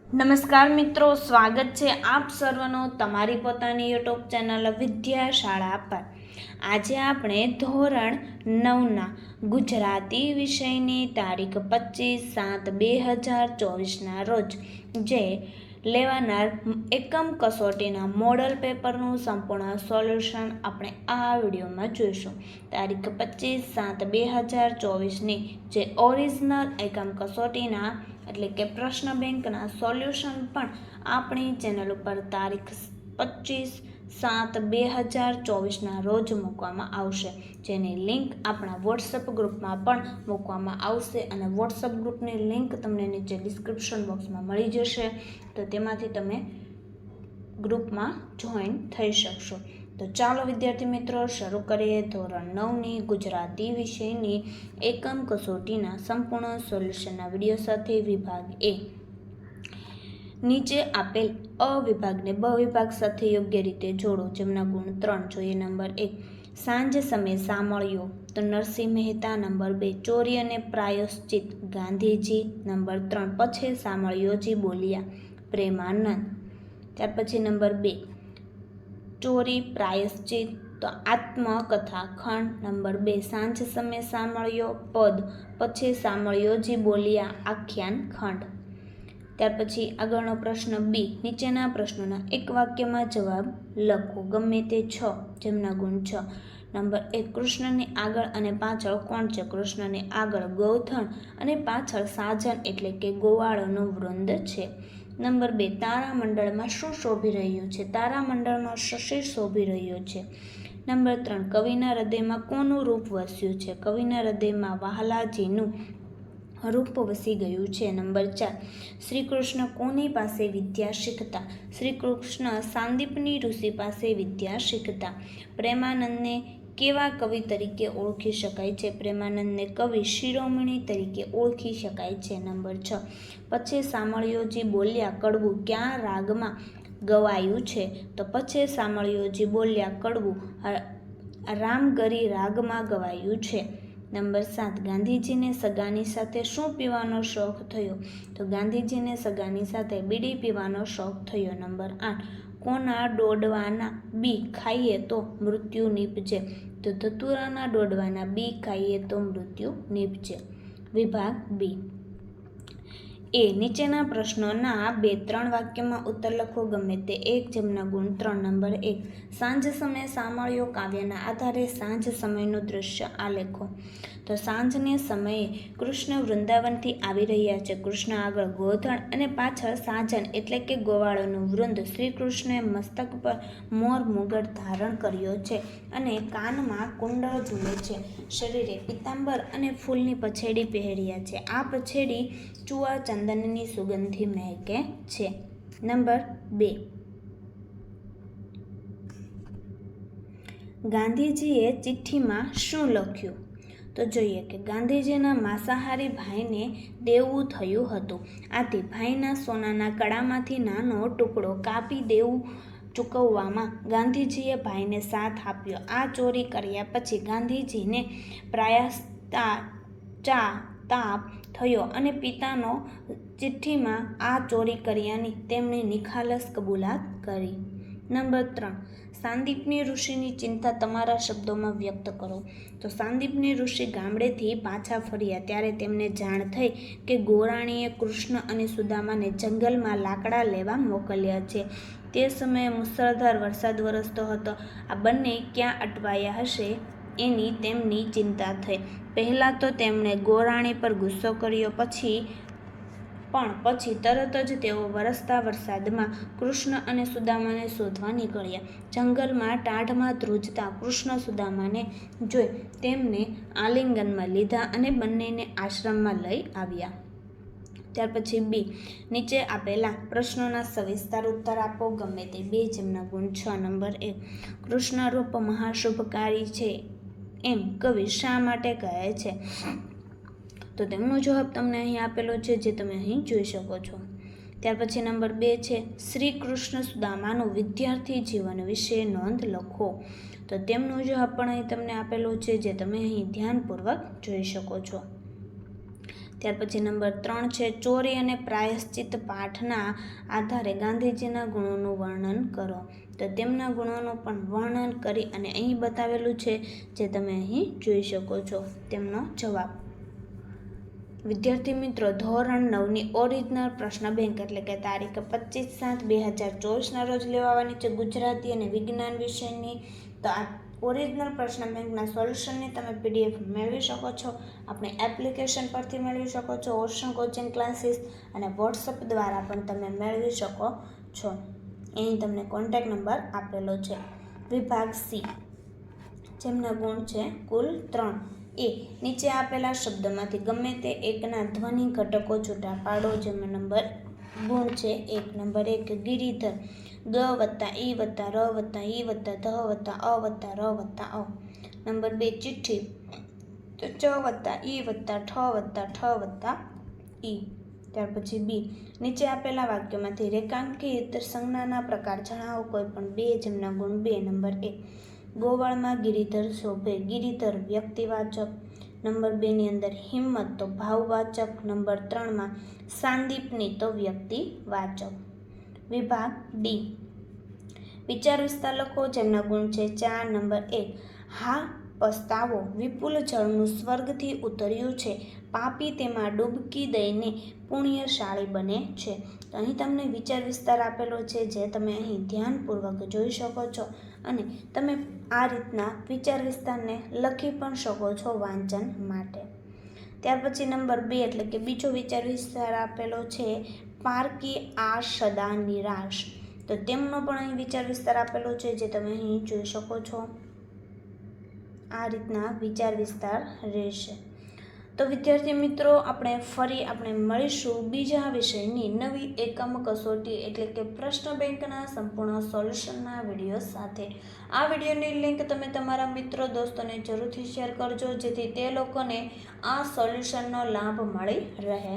નમસ્કાર મિત્રો, સ્વાગત છે આપ સર્વનો તમારી પોતાની યુટ્યુબ ચેનલ વિદ્યાશાળા પર। આજે આપણે ધોરણ 9ના ગુજરાતી વિષયની તારીખ 25/7/2024ના રોજ જે લેવાનાર એકમ કસોટીના મોડલ પેપરનું સંપૂર્ણ સોલ્યુશન આપણે આ વિડીયોમાં જોઈશું। તારીખ 25/7/2024ની જે ઓરિજિનલ એકમ કસોટીના એટલે કે પ્રશ્ન બેંકના સોલ્યુશન પણ આપણી ચેનલ ઉપર તારીખ 25/7/2024ના રોજ મૂકવામાં આવશે, જેની લિંક આપણા વોટ્સઅપ ગ્રુપમાં પણ મૂકવામાં આવશે અને વોટ્સઅપ ગ્રુપની લિંક તમને નીચે ડિસ્ક્રિપ્શન બોક્સમાં મળી જશે, તો તેમાંથી તમે ગ્રુપમાં જોઈન થઈ શકશો। તો ચાલો વિદ્યાર્થી મિત્રો શરૂ કરીએ ધોરણ 9ની ગુજરાતી વિષયની એકમ કસોટીના સંપૂર્ણ સોલ્યુશનના વિડીયો સાથે। વિભાગ એ નીચે આપેલ અ વિભાગને બ વિભાગ સાથે યોગ્ય રીતે જોડો, જેમના ગુણ 3 જોઈએ। નંબર 1 સાંજ સમય સામળ્યો તો નરસિંહ મહેતા। નંબર 2 ચોરી અને પ્રાયશ્ચિત ગાંધીજી। નંબર 3 પછી સામળિયોજી બોલ્યા પ્રેમાનંદ। ત્યાર પછી નંબર 2 ચોરી પ્રાયશ્ચિત તો આત્મકથા ખંડ। નંબર 2 સાંજ સમય સામળ્યો પદ પછી સામળિયોજી બોલ્યા આખ્યાન ખંડ। ત્યાર પછી આગળનો પ્રશ્ન બી, નીચેના પ્રશ્નોના એક વાક્યમાં જવાબ લખો, ગમે તે 6, જેમના ગુણ 6। નંબર 1 કૃષ્ણની આગળ અને પાછળ કોણ છે? કૃષ્ણની આગળ ગૌધણ અને પાછળ સાજન એટલે કે ગોવાળોનું વૃંદ છે। નંબર 2 તારામંડળમાં શું શોભી રહ્યું છે? તારામંડળમાં શશી શોભી રહ્યો છે। નંબર 3 કવિના હૃદયમાં કોનું રૂપ વસ્યું છે? કવિના હૃદયમાં વહાલાજીનું રૂપ વસી ગયું છે। નંબર 4 શ્રી કૃષ્ણ કોની પાસે વિદ્યા શીખતા? શ્રી કૃષ્ણ સાંદીપની ઋષિ પાસે વિદ્યા શીખતા। પ્રેમાનંદને કેવા કવિ તરીકે ઓળખી શકાય છે? પ્રેમાનંદને કવિ શિરોમણી તરીકે ઓળખી શકાય છે। નંબર 6 પછી સામળિયોજી બોલ્યા કડવું ક્યાં રાગમાં ગવાયું છે? તો પછી સામળિયોજી બોલ્યા કડવું રામગરી રાગમાં ગવાયું છે। નંબર 7 ગાંધીજીને સગાની સાથે શું પીવાનો શોખ થયો? તો ગાંધીજીને સગાની સાથે બીડી પીવાનો શોખ થયો। નંબર 8 કોના ડોડવાના બી ખાઈએ તો મૃત્યુ નીપજે? તો ધતુરાના ડોડવાના બી ખાઈએ તો મૃત્યુ નીપજે। વિભાગ બી એ નીચેના પ્રશ્નોના 2-3 વાક્યમાં ઉત્તર લખો, ગમે તે એક, જેમના ગુણ 3। નંબર 1 સાંજ સમય સામળ્યો કાવ્યના આધારે સાંજ સમયનું દૃશ્ય આલેખો। તો સાંજને સમયે કૃષ્ણ વૃંદાવનથી આવી રહ્યા છે। કૃષ્ણ આગળ ગોધણ અને પાછળ સાજન એટલે કે ગોવાળોનું વૃંદ। શ્રી કૃષ્ણે મસ્તક પર મોર મુગટ ધારણ કર્યો છે અને કાનમાં કુંડળ ઝૂલે છે। શરીરે પીતાંબર અને ફૂલની પછેડી પહેર્યા છે। આ પછેડી ચુઆ ચંદનની સુગંધી મહેકે છે। નંબર 2 ગાંધીજીએ ચિઠ્ઠીમાં શું લખ્યું? તો જોઈએ કે ગાંધીજીના માંસાહારી ભાઈને દેવું થયું હતું, આથી ભાઈના સોનાના કડામાંથી નાનો ટુકડો કાપી દેવું ચૂકવવામાં ગાંધીજીએ ભાઈને સાથ આપ્યો। આ ચોરી કર્યા પછી ગાંધીજીને પ્રાયશ્ચિતાપ થયો અને પિતાનો ચિઠ્ઠીમાં આ ચોરી કર્યાની તેમણે નિખાલસ કબૂલાત કરી। નંબર 3 સાંદીપની ઋષિની ચિંતા તમારા શબ્દોમાં વ્યક્ત કરો। તો સાંદીપની ઋષિ ગામડેથી પાછા ફર્યા ત્યારે તેમને જાણ થઈ કે ગોરાણીએ કૃષ્ણ અને સુદામાને જંગલમાં લાકડા લેવા મોકલ્યા છે। તે સમયે મુશળધાર વરસાદ વરસતો હતો। આ બંને ક્યાં અટવાયા હશે એની તેમની ચિંતા થઈ। પહેલાં તો તેમણે ગોરાણી પર ગુસ્સો કર્યો, પછી તરત જ તેઓ વરસતા વરસાદમાં કૃષ્ણ અને સુદામાને શોધવા નીકળ્યા। જંગલમાં ટાઢમાં ધ્રુજતા કૃષ્ણ સુદામાને જોઈ તેમને આલિંગનમાં લીધા અને બંનેને આશ્રમમાં લઈ આવ્યા। ત્યાર પછી બી નીચે આપેલા પ્રશ્નોના સવિસ્તાર ઉત્તર આપો, ગમે તે 2, જેમના ગુણ 6। નંબર 1 કૃષ્ણ રૂપ મહાશુભકારી છે એમ કવિ શા માટે કહે છે? તો તેમનો જવાબ તમને અહીં આપેલો છે, જે તમે અહીં જોઈ શકો છો। ત્યાર પછી નંબર 2 છે શ્રી કૃષ્ણ સુદામાનું વિદ્યાર્થી જીવન વિશે નોંધ લખો। તો તેમનો જવાબ પણ અહીં તમને આપેલો છે, જે તમે અહીં ધ્યાનપૂર્વક જોઈ શકો છો। ત્યાર પછી નંબર 3 છે ચોરી અને પ્રાયશ્ચિત પાઠના આધારે ગાંધીજીના ગુણોનું વર્ણન કરો. તો તેમના ગુણોનું પણ વર્ણન કરી અને અહીં બતાવેલું છે, જે તમે અહીં જોઈ શકો છો તેમનો જવાબ. વિદ્યાર્થી મિત્રો, ધોરણ 9ની ઓરિજિનલ પ્રશ્ન બેંક એટલે કે તારીખ 25/7/2024ના રોજ લેવાવાની છે ગુજરાતી અને વિજ્ઞાન વિષયની. તો આ ઓરિજિનલ પ્રશ્ન બેંકના સોલ્યુશનની તમે PDF મેળવી શકો છો. આપણી એપ્લિકેશન પરથી મેળવી શકો છો, ઓશન કોચિંગ ક્લાસીસ અને વોટ્સઅપ દ્વારા પણ તમે મેળવી શકો છો. અહીં તમને કોન્ટેક્ટ નંબર આપેલો છે. વિભાગ C, જેમના ગુણ છે કુલ 3. નીચે આપેલા શબ્દમાંથી ગમે તે એકના ધ્વનિ ઘટકો છૂટા પાડો. જેમાં ગુણ છે 1. નંબર 1 ગિરિધર, ગ વત્તા ઈ વત્તા ર વત્તા ઈ વત્તા ધ વત્તા અ વત્તા ર વત્તા અ. નંબર 2 ચિઠ્ઠી, તો ચ વત્તા ઈ વત્તા ઠ વત્તા ઠ વત્તા ઈ. ત્યાર પછી B, નીચે આપેલા વાક્યોમાંથી રેખાંકિત સંજ્ઞાના પ્રકાર જણાવો. કોઈ પણ 2. જેમના ગુણ 2. નંબર 1 ગોવાળમાં ગિરિધર શોભે, ગિરિધર વ્યક્તિવાચક. નંબર 2 ની અંદર હિંમત તો ભાવવાચક. નંબર 3માં સાંદીપની તો વ્યક્તિવાચક. વિભાગ D, વિચાર વિસ્તાર લખો. જેમના ગુણ છે 4. નંબર 1 હા પસ્તાવો, વિપુલ જળનું સ્વર્ગથી ઉતર્યું છે, પાપી તેમાં ડૂબકી દઈને પુણ્યશાળી બને છે. તો અહીં તમને વિચાર વિસ્તાર આપેલો છે, જે તમે અહીં ધ્યાનપૂર્વક જોઈ શકો છો અને તમે આ રીતના વિચાર વિસ્તારને લખી પણ શકો છો વાંચન માટે. ત્યાર પછી નંબર 2 એટલે કે બીજો વિચાર વિસ્તાર આપેલો છે પારકી આ સદા નિરાશ. તો તેમનો પણ અહીં વિચાર વિસ્તાર આપેલો છે, જે તમે અહીં જોઈ શકો છો. આ રીતના વિચાર વિસ્તાર રહેશે. તો વિદ્યાર્થી મિત્રો, આપણે મળીશું બીજા વિષયની નવી એકમ કસોટી એટલે કે પ્રશ્ન બેંકના સંપૂર્ણ સોલ્યુશનના વિડીયો સાથે. આ વિડીયોની લિંક તમે તમારા મિત્રો દોસ્તોને જરૂરથી શેર કરજો, જેથી તે લોકોને આ સોલ્યુશનનો લાભ મળી રહે.